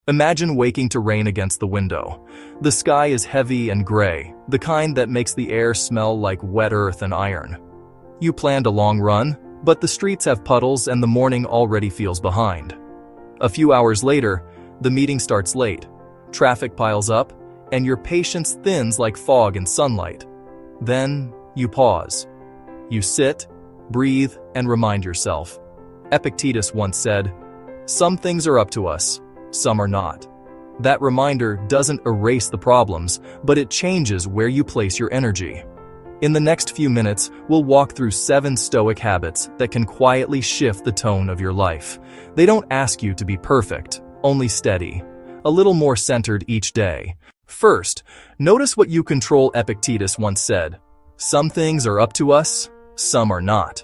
Imagine waking to rain against the window. The sky is heavy and gray, the kind that makes the air smell like wet earth and iron. You planned a long run, but the streets have puddles and the morning already feels behind. A few hours later, the meeting starts late. Traffic piles up, and your patience thins like fog in sunlight. Then, you pause. You sit, breathe, and remind yourself. Epictetus once said, "Some things are up to us, some are not." That reminder doesn't erase the problems, but it changes where you place your energy. In the next few minutes, we'll walk through 7 Stoic habits that can quietly shift the tone of your life. They don't ask you to be perfect, only steady, a little more centered each day. First, notice what you control. Epictetus once said, "Some things are up to us, some are not."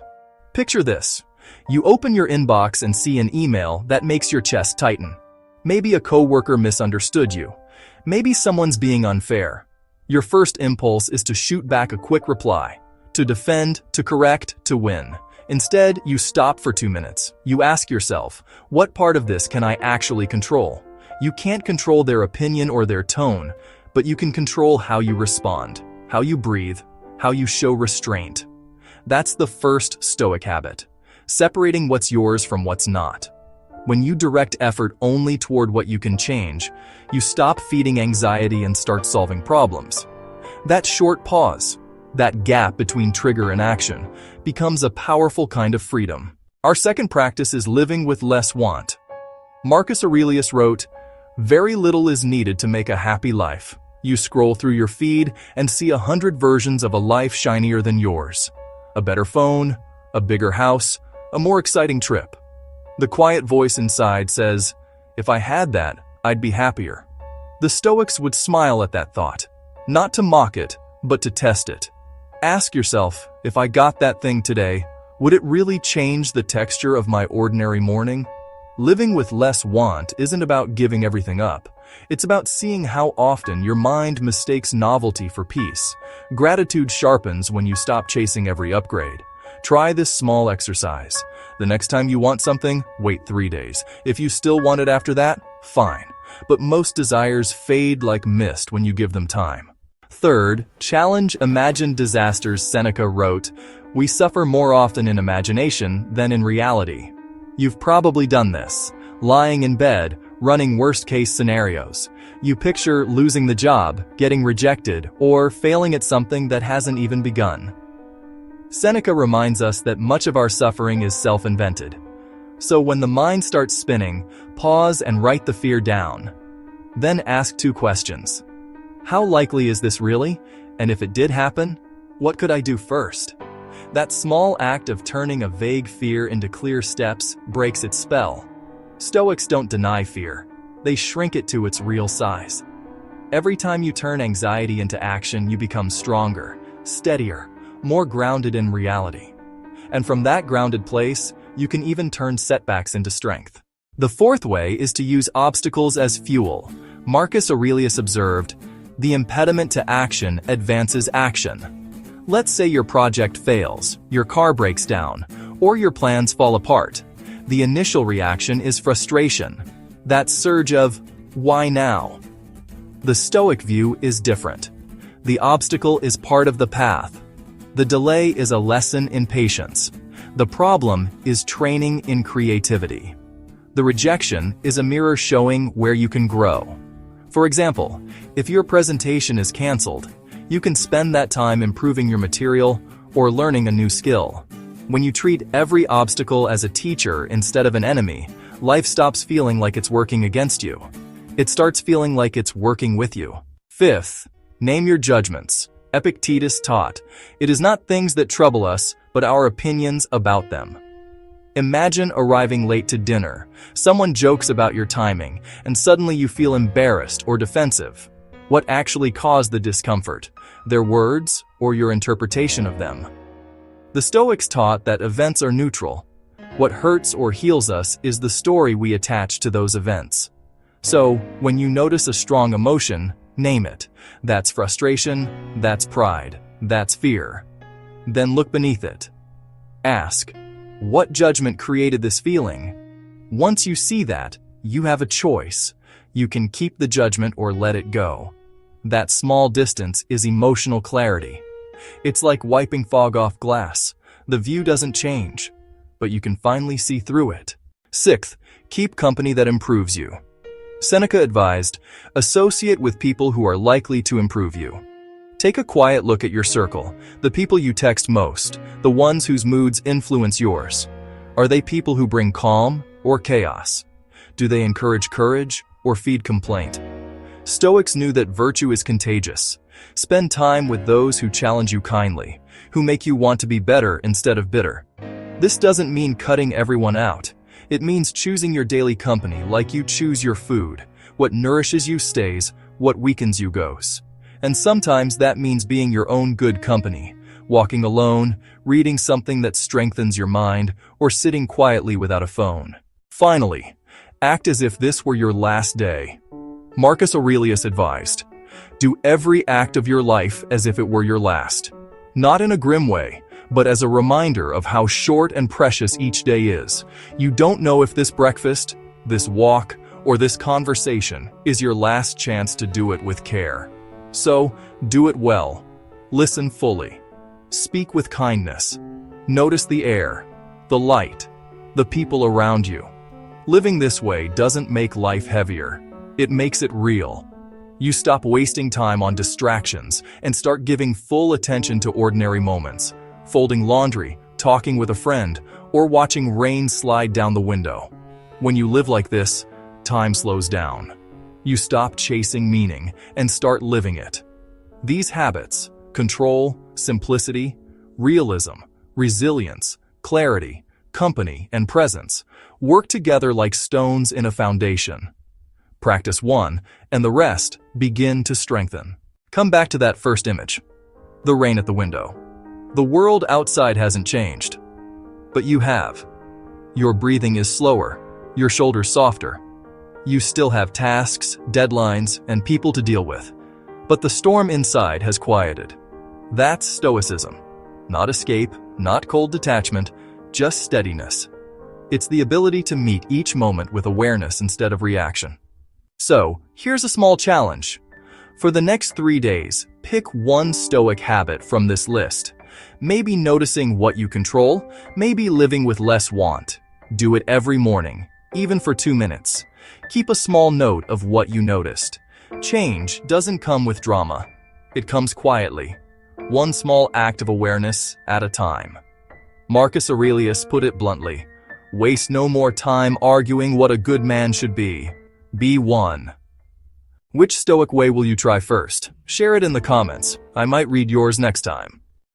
Picture this. You open your inbox and see an email that makes your chest tighten. Maybe a coworker misunderstood you. Maybe someone's being unfair. Your first impulse is to shoot back a quick reply, to defend, to correct, to win. Instead, you stop for 2 minutes. You ask yourself, what part of this can I actually control? You can't control their opinion or their tone, but you can control how you respond, how you breathe, how you show restraint. That's the first Stoic habit, separating what's yours from what's not. When you direct effort only toward what you can change, you stop feeding anxiety and start solving problems. That short pause, that gap between trigger and action, becomes a powerful kind of freedom. Our second practice is living with less want. Marcus Aurelius wrote, "Very little is needed to make a happy life. You scroll through your feed and see 100 versions of a life shinier than yours. A better phone, a bigger house, a more exciting trip. The quiet voice inside says, if I had that, I'd be happier." The Stoics would smile at that thought, not to mock it, but to test it. Ask yourself, if I got that thing today, would it really change the texture of my ordinary morning? Living with less want isn't about giving everything up. It's about seeing how often your mind mistakes novelty for peace. Gratitude sharpens when you stop chasing every upgrade. Try this small exercise. The next time you want something, wait 3 days. If you still want it after that, fine. But most desires fade like mist when you give them time. Third, challenge imagined disasters. Seneca wrote, "We suffer more often in imagination than in reality." You've probably done this, lying in bed, running worst-case scenarios. You picture losing the job, getting rejected, or failing at something that hasn't even begun. Seneca reminds us that much of our suffering is self-invented. So when the mind starts spinning, pause and write the fear down. Then ask 2 questions. How likely is this really? And if it did happen, what could I do first? That small act of turning a vague fear into clear steps breaks its spell. Stoics don't deny fear. They shrink it to its real size. Every time you turn anxiety into action, you become stronger, steadier, more grounded in reality. And from that grounded place, you can even turn setbacks into strength. The fourth way is to use obstacles as fuel. Marcus Aurelius observed, "The impediment to action advances action." Let's say your project fails, your car breaks down, or your plans fall apart. The initial reaction is frustration, that surge of, "Why now?" The Stoic view is different. The obstacle is part of the path. The delay is a lesson in patience. The problem is training in creativity. The rejection is a mirror showing where you can grow. For example, if your presentation is canceled, you can spend that time improving your material or learning a new skill. When you treat every obstacle as a teacher instead of an enemy, life stops feeling like it's working against you. It starts feeling like it's working with you. Fifth, name your judgments. Epictetus taught, "It is not things that trouble us, but our opinions about them." Imagine arriving late to dinner. Someone jokes about your timing, and suddenly you feel embarrassed or defensive. What actually caused the discomfort? Their words or your interpretation of them? The Stoics taught that events are neutral. What hurts or heals us is the story we attach to those events. So, when you notice a strong emotion, name it. That's frustration, that's pride, that's fear. Then look beneath it. Ask, what judgment created this feeling? Once you see that, you have a choice. You can keep the judgment or let it go. That small distance is emotional clarity. It's like wiping fog off glass. The view doesn't change, but you can finally see through it. Sixth, keep company that improves you. Seneca advised, associate with people who are likely to improve you. Take a quiet look at your circle, the people you text most, the ones whose moods influence yours. Are they people who bring calm or chaos? Do they encourage courage or feed complaint? Stoics knew that virtue is contagious. Spend time with those who challenge you kindly, who make you want to be better instead of bitter. This doesn't mean cutting everyone out. It means choosing your daily company like you choose your food. What nourishes you stays, what weakens you goes. And sometimes that means being your own good company, walking alone, reading something that strengthens your mind, or sitting quietly without a phone. Finally, act as if this were your last day. Marcus Aurelius advised, do every act of your life as if it were your last. Not in a grim way, but as a reminder of how short and precious each day is. You don't know if this breakfast, this walk, or this conversation is your last chance to do it with care. So, do it well. Listen fully. Speak with kindness. Notice the air, the light, the people around you. Living this way doesn't make life heavier. It makes it real. You stop wasting time on distractions and start giving full attention to ordinary moments. Folding laundry, talking with a friend, or watching rain slide down the window. When you live like this, time slows down. You stop chasing meaning and start living it. These habits, control, simplicity, realism, resilience, clarity, company, and presence, work together like stones in a foundation. Practice one, and the rest begin to strengthen. Come back to that first image. The rain at the window. The world outside hasn't changed, but you have. Your breathing is slower, your shoulders softer. You still have tasks, deadlines, and people to deal with, but the storm inside has quieted. That's Stoicism. Not escape, not cold detachment, just steadiness. It's the ability to meet each moment with awareness instead of reaction. So, here's a small challenge. For the next 3 days, pick one Stoic habit from this list. Maybe noticing what you control, maybe living with less want. Do it every morning, even for 2 minutes. Keep a small note of what you noticed. Change doesn't come with drama. It comes quietly, one small act of awareness at a time. Marcus Aurelius put it bluntly, waste no more time arguing what a good man should be. Be one. Which Stoic way will you try first? Share it in the comments. I might read yours next time.